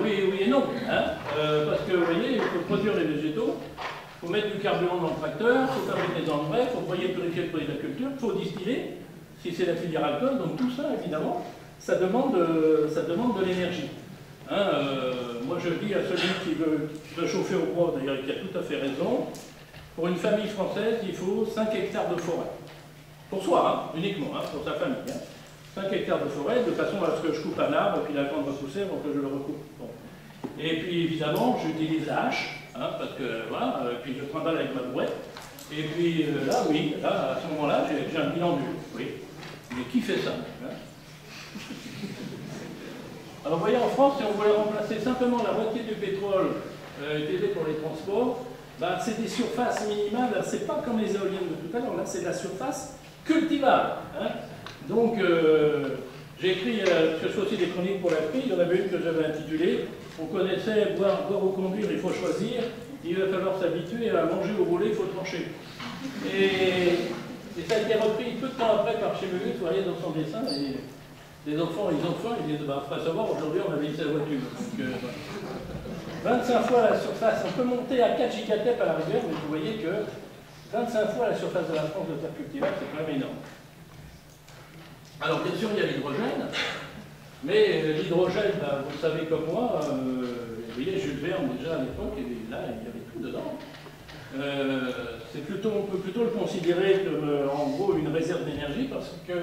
Oui et non. Hein. Parce que vous voyez, il faut produire les végétaux, il faut mettre du carburant dans le tracteur, il faut fabriquer des engrais, il faut purifier le produit de la culture, il faut distiller, si c'est la filière alcool. Donc tout ça, évidemment, ça demande de l'énergie. Hein, moi je dis à celui qui veut chauffer au bois, d'ailleurs il a tout à fait raison, pour une famille française, il faut 5 hectares de forêt. Pour soi, hein, uniquement, hein, pour sa famille. Hein. 5 hectares de forêt, de façon à ce que je coupe un arbre, et puis la plante va pousser avant que je le recoupe. Bon. Et puis évidemment, j'utilise la hache, hein, parce que voilà, puis je trimballe avec ma brouette. Et puis là, oui, là, à ce moment-là, j'ai un bilan nul. Oui. Mais qui fait ça hein? Alors vous voyez, en France, si on voulait remplacer simplement la moitié du pétrole utilisé pour les transports, ben, c'est des surfaces minimales, c'est pas comme les éoliennes de tout à l'heure, là c'est de la surface cultivable. Hein. Donc j'ai écrit, parce que je fais aussi des chroniques pour la prix, il y en avait une que j'avais intitulée « On connaissait boire ou conduire, il faut choisir, il va falloir s'habituer à manger ou rouler, il faut trancher ». Et ça a été repris peu de temps après par Chemelut, vous voyez dans son dessin, et les enfants, ils ont faim, ils disent, bah, après savoir, aujourd'hui on avait une seule voiture. Donc, 25 fois la surface, on peut monter à 4 gigatep à la rigueur, mais vous voyez que 25 fois la surface de la France de terre cultivable, c'est quand même énorme. Alors bien sûr, il y a l'hydrogène, mais l'hydrogène, bah, vous le savez comme moi, vous voyez, Jules Verne déjà à l'époque, et là, il y avait tout dedans. On peut plutôt le considérer comme en gros une réserve d'énergie parce que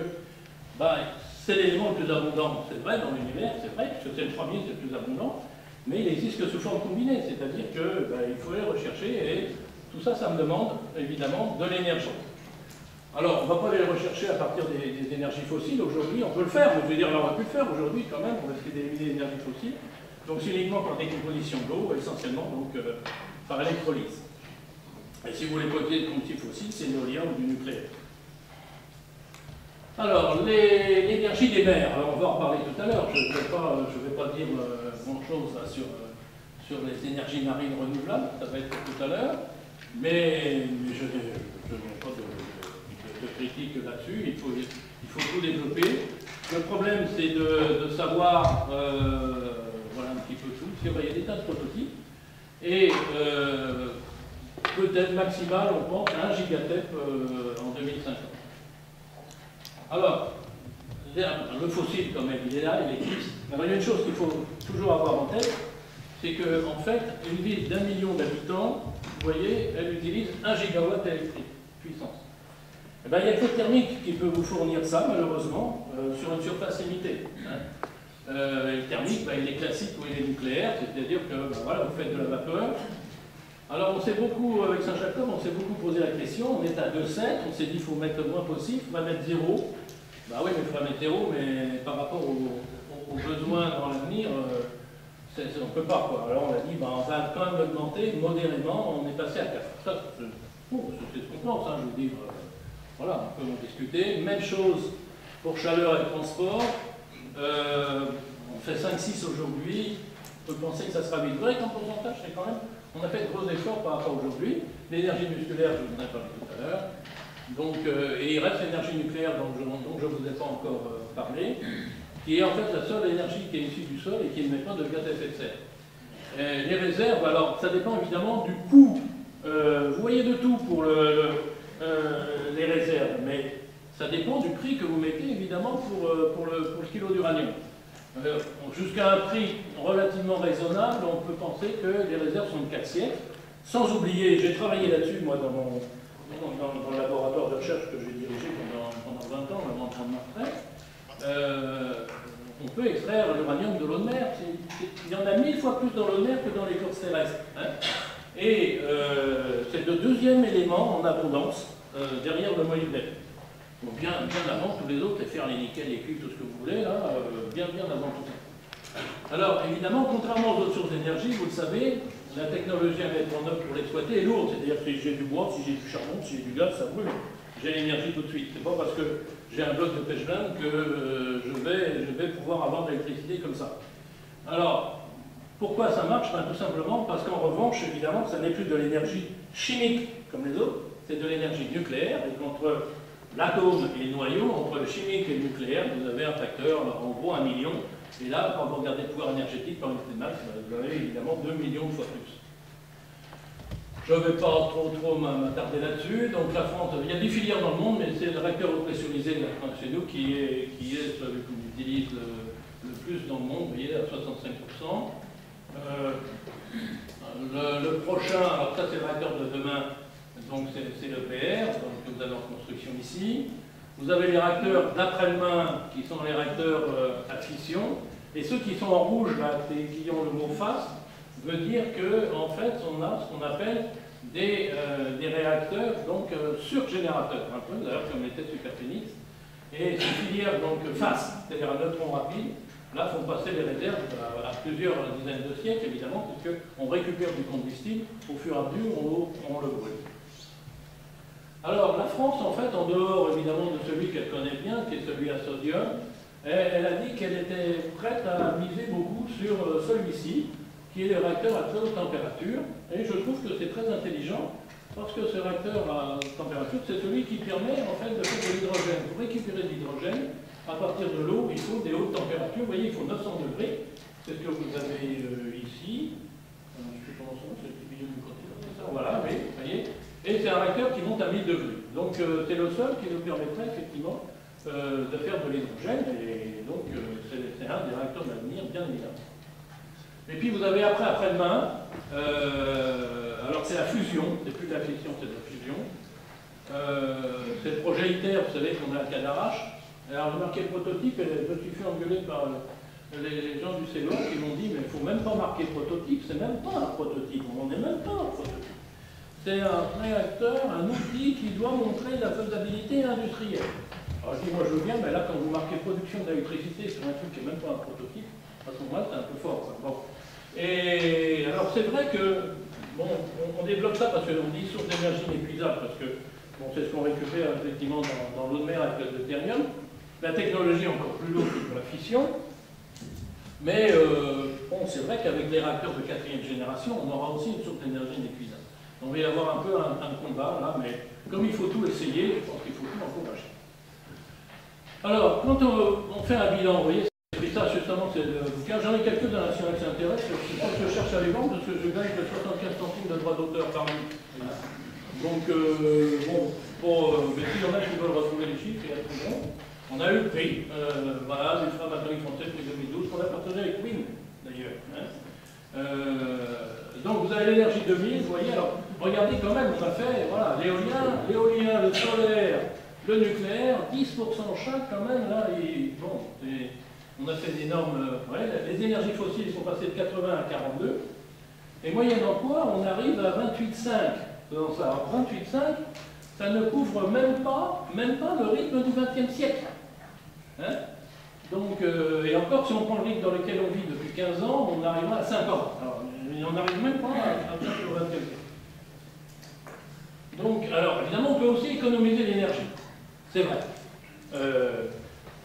bah, c'est l'élément le plus abondant, c'est vrai dans l'univers, c'est vrai, puisque c'est le premier, c'est le plus abondant, mais il n'existe que sous forme combinée, c'est-à-dire qu'il bah, faut aller rechercher et tout ça, ça me demande évidemment de l'énergie. Alors, on ne va pas aller rechercher à partir des énergies fossiles aujourd'hui, on peut le faire, mais je veux dire, on aurait pu le faire aujourd'hui quand même, on risque d'éliminer les énergies fossiles, donc c'est uniquement par décomposition de l'eau, essentiellement donc par électrolyse. Et si vous voulez côté de combustibles fossiles, c'est l'éolien ou du nucléaire. Alors, l'énergie des mers, alors on va en reparler tout à l'heure, je ne vais pas dire grand-chose sur les énergies marines renouvelables, ça va être tout à l'heure, mais je n'ai pas de critique là-dessus, il faut tout développer. Le problème, c'est de savoir, voilà un petit peu tout, parce qu'il y a des tas de prototypes, et peut-être maximal, on pense, à 1 gigatep en 2050. Alors, le fossile, quand même, il est là, il existe. Alors, il y a une chose qu'il faut toujours avoir en tête, c'est qu'en fait, une ville d'1 million d'habitants, vous voyez, elle utilise 1 gigawatt électrique, puissance. Eh bien, il y a que le thermique qui peut vous fournir ça, malheureusement, sur une surface limitée. Hein. Le thermique, ben, il est classique ou il est nucléaire, c'est-à-dire que ben, voilà, vous faites de la vapeur. Alors, on s'est beaucoup, avec Saint-Jacob, on s'est beaucoup posé la question, on est à 2,7, on s'est dit qu'il faut mettre le moins possible, on va mettre 0. Bah oui, mais il faut mettre 0, mais par rapport aux besoins dans l'avenir, on ne peut pas, quoi. Alors on a dit, bah, on va quand même augmenter modérément, on est passé à 4. Ça, c'est ce qu'on pense, hein, je veux dire, voilà, on peut en discuter. Même chose pour chaleur et transport, on fait 5-6 aujourd'hui, on peut penser que ça sera vite. Vous voyez qu'en pourcentage, c'est quand même... On a fait de gros efforts par rapport à aujourd'hui. L'énergie musculaire, je vous en ai parlé tout à l'heure. Donc, et il reste l'énergie nucléaire dont je ne vous ai pas encore parlé, qui est en fait la seule énergie qui est issue du sol et qui ne met pas de gaz à effet de serre. Les réserves, alors ça dépend évidemment du coût. Vous voyez de tout pour les réserves, mais ça dépend du prix que vous mettez évidemment pour le kilo d'uranium. Jusqu'à un prix relativement raisonnable, on peut penser que les réserves sont de 4 siècles. Sans oublier, j'ai travaillé là-dessus, moi, dans le laboratoire de recherche que j'ai dirigé pendant 20 ans, avant de prendre ma retraite. On peut extraire l'uranium de l'eau de mer. Il y en a 1000 fois plus dans l'eau de mer que dans l'écorce terrestre. Hein. Et c'est le deuxième élément en abondance derrière le molybdène. Donc bien avant tous les autres, les fer, les nickels, les cuivres, tout ce que vous voulez, là, bien avant tout ça. Alors évidemment, contrairement aux autres sources d'énergie, vous le savez, la technologie à mettre en œuvre pour l'exploiter est lourde. C'est-à-dire que si j'ai du bois, si j'ai du charbon, si j'ai du gaz, ça brûle. J'ai l'énergie tout de suite. C'est pas parce que j'ai un bloc de pêche-blanc que je vais pouvoir avoir de l'électricité comme ça. Alors, pourquoi ça marche? Ben, tout simplement parce qu'en revanche, évidemment, ça n'est plus de l'énergie chimique comme les autres, c'est de l'énergie nucléaire. Et qu'entre l'atome et le noyau, entre le chimique et le nucléaire, vous avez un facteur, en gros, 1 million. Et là, quand vous regardez le pouvoir énergétique par unité de masse, vous avez évidemment 2 millions de fois plus. Je ne vais pas trop m'attarder là-dessus. Donc la France, il y a des filières dans le monde, mais c'est le réacteur pressurisé chez nous qui est celui qu'on utilise le plus dans le monde, vous voyez, à 65%. Le prochain, alors ça c'est le réacteur de demain, donc c'est l'EPR, que vous avez en construction ici. Vous avez les réacteurs d'après-demain, qui sont les réacteurs à fission, et ceux qui sont en rouge, là, qui ont le mot face, veut dire qu'en fait, on a ce qu'on appelle des réacteurs donc surgénérateurs, un peu d'ailleurs comme l'était Superphénix. Et ces filières donc face, c'est-à-dire à neutrons rapides, là font passer les réserves à plusieurs dizaines de siècles, évidemment, puisqu'on récupère du combustible au fur et à mesure où on le brûle. Alors la France, en fait, en dehors évidemment de celui qu'elle connaît bien, qui est celui à sodium, elle a dit qu'elle était prête à miser beaucoup sur celui-ci, qui est le réacteur à très haute température. Et je trouve que c'est très intelligent, parce que ce réacteur à haute température, c'est celui qui permet en fait de faire de l'hydrogène. Pour récupérer de l'hydrogène, à partir de l'eau, il faut des hautes températures. Vous voyez, il faut 900 degrés. C'est ce que vous avez ici. Je sais pas comment c'est le petit milieu du côté. Voilà, oui, vous voyez. Et c'est un réacteur qui monte à 1000 degrés. Donc c'est le seul qui nous permettrait effectivement de faire de l'hydrogène. Et donc c'est un des réacteurs de l'avenir, bien évidemment. Et puis vous avez après-demain, alors c'est la fusion, c'est plus de la fission, c'est de la fusion. C'est le projet ITER, vous savez, qu'on a à Cadarache. Alors j'ai marqué le prototype et je me suis fait engueuler par les gens du CEA qui m'ont dit mais il ne faut même pas marquer prototype, c'est même pas un prototype, on n'en est même pas un prototype. C'est un réacteur, un outil qui doit montrer la faisabilité industrielle. Alors je dis moi je veux bien, mais là quand vous marquez production d'électricité sur un truc qui n'est même pas un prototype, à ce moment-là c'est un peu fort. Bon. Et alors c'est vrai que, bon, on développe ça parce qu'on dit source d'énergie inépuisable, parce que bon, c'est ce qu'on récupère effectivement dans l'eau de mer avec le deutérium. La technologie est encore plus lourde que la fission, mais bon, c'est vrai qu'avec les réacteurs de 4e génération, on aura aussi une source d'énergie inépuisable. On va y avoir un peu un combat là, mais comme il faut tout essayer, je pense qu'il faut tout encourager. Alors, quand on fait un bilan, vous voyez, et ça, justement, c'est le bouquin. J'en ai quelques-uns, si on s'intéresse. Je pense que je cherche à les vendre parce que je gagne que 75 centimes de droits d'auteur par mois. Donc, bon, mais s'il y en a qui veulent retrouver les chiffres, il y a tout bon. On a eu le prix, voilà, du Frères Atomique Français, prix 2012, qu'on a partagé avec Win, d'ailleurs. Donc, vous avez l'énergie 2000, vous voyez, alors, regardez quand même, on a fait, voilà, l'éolien, le solaire, le nucléaire, 10% chaque, quand même, là, et bon, on a fait d'énormes... les énergies fossiles sont passées de 80 à 42. Et moyennant quoi, on arrive à 28,5. Alors 28,5, ça ne couvre même pas le rythme du XXe siècle. Hein? Donc, et encore, si on prend le rythme dans lequel on vit depuis 15 ans, on arrivera à 50. Alors, on n'arrive même pas à faire le XXe siècle. Donc, alors, évidemment, on peut aussi économiser l'énergie. C'est vrai.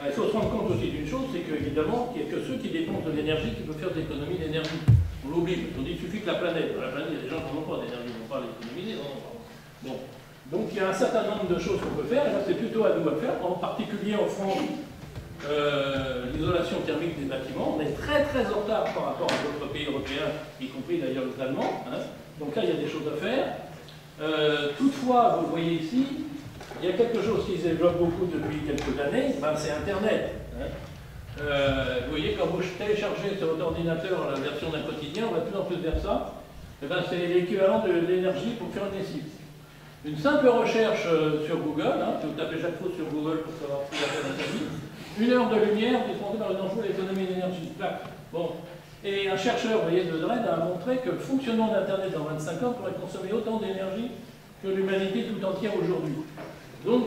Il faut se rendre compte aussi d'une chose, c'est qu'évidemment, il n'y a que ceux qui dépensent de l'énergie qui peuvent faire des économies d'énergie. On l'oublie, parce qu'on dit qu'il suffit que la planète, il y a des gens qui n'ont pas d'énergie, ils vont pas l'économiser. Bon. Donc il y a un certain nombre de choses qu'on peut faire, et là c'est plutôt à nous à faire, en particulier en France, l'isolation thermique des bâtiments. On est très très en retard par rapport à d'autres pays européens, y compris d'ailleurs les Allemands. Hein. Donc là il y a des choses à faire. Toutefois, vous voyez ici, il y a quelque chose qui se développe beaucoup depuis quelques années, ben, c'est Internet. Hein. Vous voyez, quand vous téléchargez sur votre ordinateur la version d'un quotidien, on va de plus en plus vers ça. Eh ben, c'est l'équivalent de l'énergie pour faire une lessive. Une simple recherche sur Google, hein, si vous tapez Jacques Proust sur Google pour savoir ce qu'il a fait dans sa vie, 1 heure de lumière dépendait par les enjeux de l'économie d'énergie. Bon. Et un chercheur, vous voyez, de Dresde a montré que le fonctionnement d'Internet dans 25 ans pourrait consommer autant d'énergie que l'humanité tout entière aujourd'hui. Donc,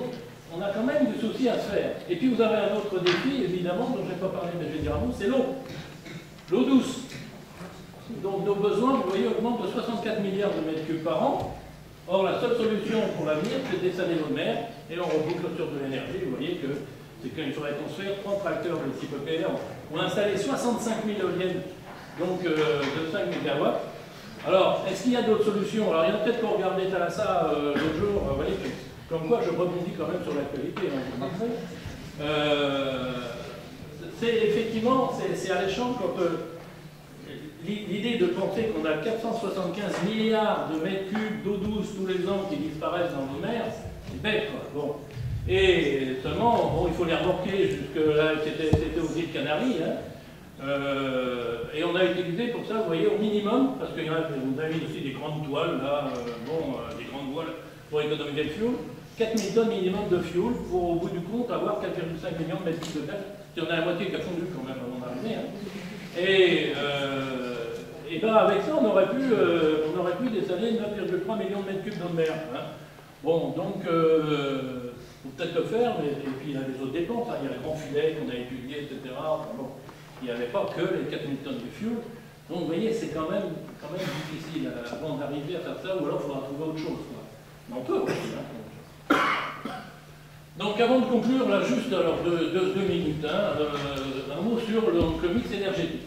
on a quand même des soucis à se faire. Et puis vous avez un autre défi, évidemment, dont je n'ai pas parlé, mais je vais dire un mot, c'est l'eau. L'eau douce. Donc nos besoins, vous voyez, augmentent de 64 milliards de mètres cubes par an. Or, la seule solution pour l'avenir, c'est de dessaler nos mers, et on reboucle sur de l'énergie. Vous voyez que c'est qu'il faudrait construire 30 tracteurs de type EPR. On a installé 65 000 éoliennes, donc de 5 MW. Alors, est-ce qu'il y a d'autres solutions? Alors, il y en a peut-être qu'on regardait Thalassa l'autre jour, vous voyez, comme quoi je rebondis quand même sur l'actualité. C'est effectivement, c'est alléchant quand l'idée de penser qu'on a 475 milliards de mètres cubes d'eau douce tous les ans qui disparaissent dans nos mers, c'est bête, quoi. Bon. Et seulement, bon, il faut les remorquer jusque-là, c'était aux îles Canaries, hein. Et on a utilisé pour ça, vous voyez, au minimum, parce qu'il y a, vous avez aussi des grandes toiles, là, des grandes voiles pour économiser le fuel, 4000 tonnes minimum de fuel pour, au bout du compte, avoir 4,5 millions de mètres cubes de gaz. Si on a la moitié qui a fondu quand même avant d'arriver. Hein. Et ben avec ça, on aurait pu dessaler 9,3 millions de mètres cubes d'eau de mer. Hein. Bon, donc, faut peut-être le faire, mais et puis il y a les autres dépenses, hein. Il y a le grand filet qu'on a étudié, etc. Enfin, bon, il n'y avait pas que les 4000 tonnes de fuel. Donc, vous voyez, c'est quand même difficile avant d'arriver à faire ça, ou alors il faudra trouver autre chose. Quoi. Mais on peut aussi. Hein. Donc, avant de conclure, là, juste alors, deux minutes, hein, un mot sur le mix énergétique.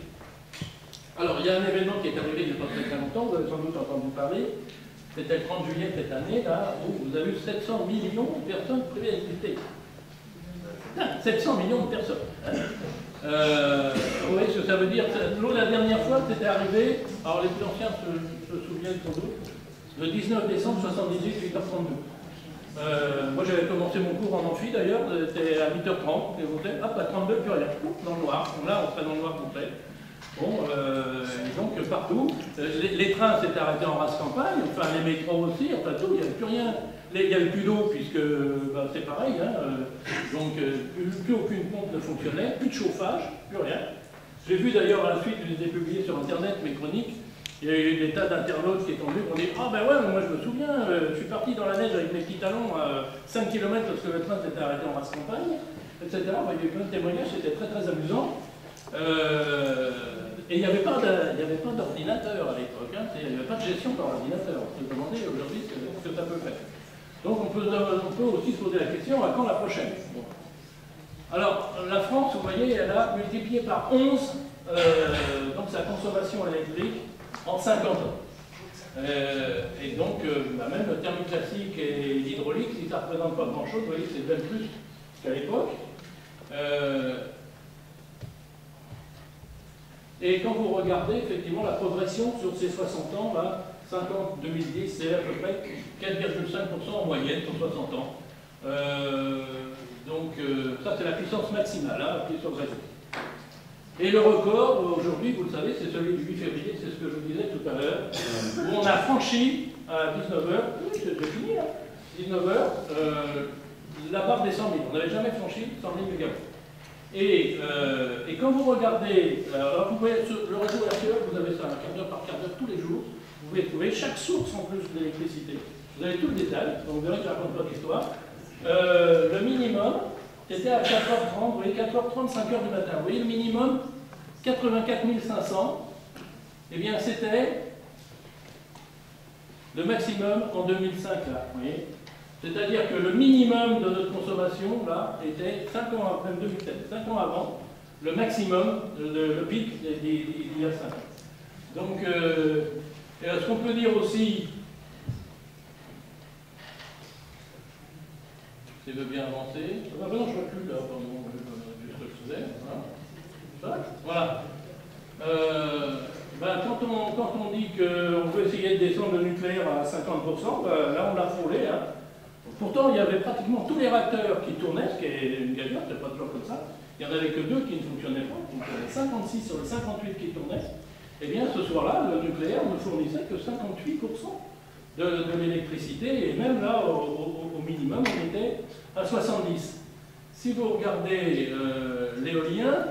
Alors, il y a un événement qui est arrivé il n'y a pas très longtemps, vous avez sans doute entendu parler. C'était le 30 juillet cette année, là, où vous avez eu 700 millions de personnes privées d'électricité. 700 millions de personnes. Vous voyez ce que ça veut dire? L'eau, la dernière fois, c'était arrivé, alors les plus anciens se souviennent sans doute, le 19 décembre 78, 8h32. Moi, j'avais commencé mon cours en amphi, d'ailleurs, c'était à 8h30, et vous savez, hop, à 32, plus rien, dans le noir. Donc là, on serait dans le noir complet. Bon, et donc partout, les trains s'étaient arrêtés en race campagne, enfin les métros aussi, enfin tout, il n'y avait plus rien. Il n'y avait plus d'eau puisque ben, c'est pareil, hein, donc plus aucune pompe ne fonctionnait, plus de chauffage, plus rien. J'ai vu d'ailleurs à la suite, je les ai publiés sur internet, mes chroniques, il y a eu des tas d'internautes qui sont venus pour dire ah ben ouais, mais moi je me souviens, je suis parti dans la neige avec mes petits talons à 5 km parce que le train s'était arrêté en race campagne, etc. Il y a eu plein de témoignages, c'était très très amusant. Et il n'y avait pas d'ordinateur à l'époque, hein, il n'y avait pas de gestion par ordinateur. On peut se demander aujourd'hui ce que ça peut faire. Donc on peut aussi se poser la question, à quand la prochaine? Bon. Alors la France, vous voyez, elle a multiplié par 11 donc sa consommation électrique en 50 ans. Et donc même le thermique classique et l'hydraulique, si ça ne représente pas grand-chose, vous voyez, c'est même plus qu'à l'époque. Et quand vous regardez effectivement la progression sur ces 60 ans, là, 50-2010, c'est à peu près 4,5% en moyenne sur 60 ans. Donc ça c'est la puissance maximale, hein, qui est sur le réseau. Et le record, aujourd'hui, vous le savez, c'est celui du 8 février, c'est ce que je vous disais tout à l'heure, où on a franchi à 19h, oui, c'est fini là, 19h, la barre des 100 000. On n'avait jamais franchi 100 000 mégawatts. Et quand vous regardez, alors vous pouvez, le réseau RTE, vous avez ça, quart d'heure par quart d'heure tous les jours, vous pouvez trouver chaque source en plus d'électricité. Vous avez tout le détail, donc vous verrez que je ne raconte pas d'histoire. Le minimum, c'était à 4h30, vous voyez, 4h30, 5h du matin. Vous voyez le minimum, 84 500, eh bien c'était le maximum en 2005, là, vous voyez. C'est-à-dire que le minimum de notre consommation, là, était 5 ans avant, même 2007, 5 ans avant, le maximum, le pic il y a 5 ans. Donc, ce qu'on peut dire aussi, si je veux bien avancer, ah ben non, je ne vois plus là, pardon, juste ce que je faisais, voilà. Ben, quand on dit qu'on veut essayer de descendre le nucléaire à 50%, ben, là on l'a frôlé, hein. Pourtant, il y avait pratiquement tous les réacteurs qui tournaient, ce qui est une gageure, c'est pas toujours comme ça. Il n'y en avait que 2 qui ne fonctionnaient pas, donc il y en avait 56 sur les 58 qui tournaient. Eh bien, ce soir-là, le nucléaire ne fournissait que 58% de l'électricité, et même là, au minimum, on était à 70. Si vous regardez l'éolien,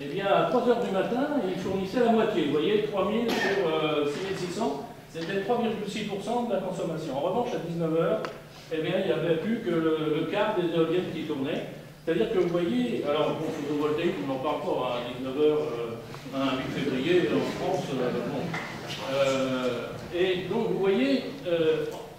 eh bien, à 3 h du matin, il fournissait la moitié. Vous voyez, 3000 sur 6600, c'était 3,6% de la consommation. En revanche, à 19 h, eh bien, il n'y avait plus que le quart des éoliennes qui tournaient. C'est-à-dire que vous voyez, alors, bon, photovoltaïque, on n'en parle pas, à 19 h, un 8 février, en France, et donc, vous voyez,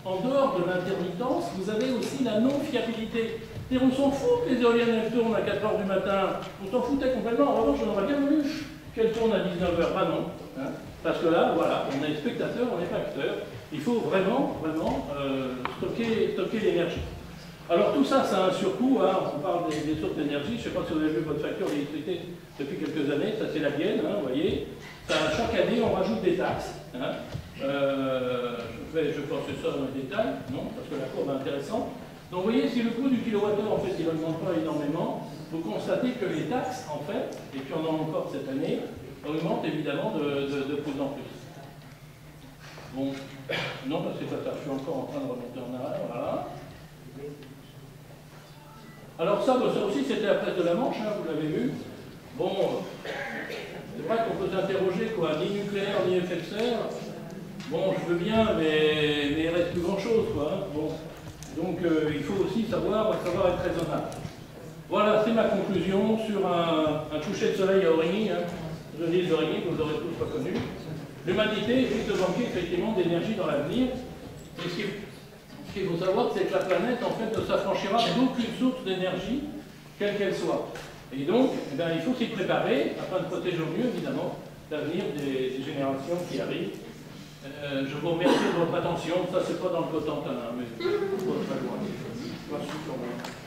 en dehors de l'intermittence, vous avez aussi la non-fiabilité. C'est-à-dire, on s'en fout que les éoliennes elles tournent à 4 h du matin, on s'en foutait complètement. En revanche, on aurait bien voulu qu'elles tournent à 19 h. Bah non, hein, parce que là, voilà, on est spectateur, on n'est pas acteur. Il faut vraiment, vraiment stocker l'énergie. Alors tout ça, ça a un surcoût, hein. On parle des sources d'énergie, je ne sais pas si vous avez vu votre facture d'électricité depuis quelques années, ça c'est la mienne, hein, vous voyez. Chaque année, on rajoute des taxes. Hein. Je pense ça dans les détails, non, parce que la courbe est intéressante. Donc vous voyez, si le coût du kilowattheure, en fait, il n'augmente pas énormément, vous constatez que les taxes, en fait, et puis on en a encore cette année, augmentent évidemment de plus en plus. Bon, non, c'est pas ça, je suis encore en train de remonter en arrière, voilà. Alors ça aussi, c'était la presse de la Manche, hein, vous l'avez vu. Bon, c'est vrai qu'on peut s'interroger, quoi, ni nucléaire, ni effet de serre. Bon, je veux bien, mais il reste plus grand-chose, quoi. Hein. Bon. Donc, il faut aussi savoir être raisonnable. Voilà, c'est ma conclusion sur un coucher de soleil à Origny, hein, de l'île d'Origny, que vous aurez tous reconnu. L'humanité risque de manquer effectivement d'énergie dans l'avenir. Et ce qu'il faut savoir, c'est que la planète, en fait, ne s'affranchira d'aucune source d'énergie, quelle qu'elle soit. Et donc, eh bien, il faut s'y préparer, afin de protéger au mieux, évidemment, l'avenir des générations qui arrivent. Je vous remercie de votre attention. Ça, c'est pas dans le Cotentin, hein, mais pas très loin. Merci pour moi.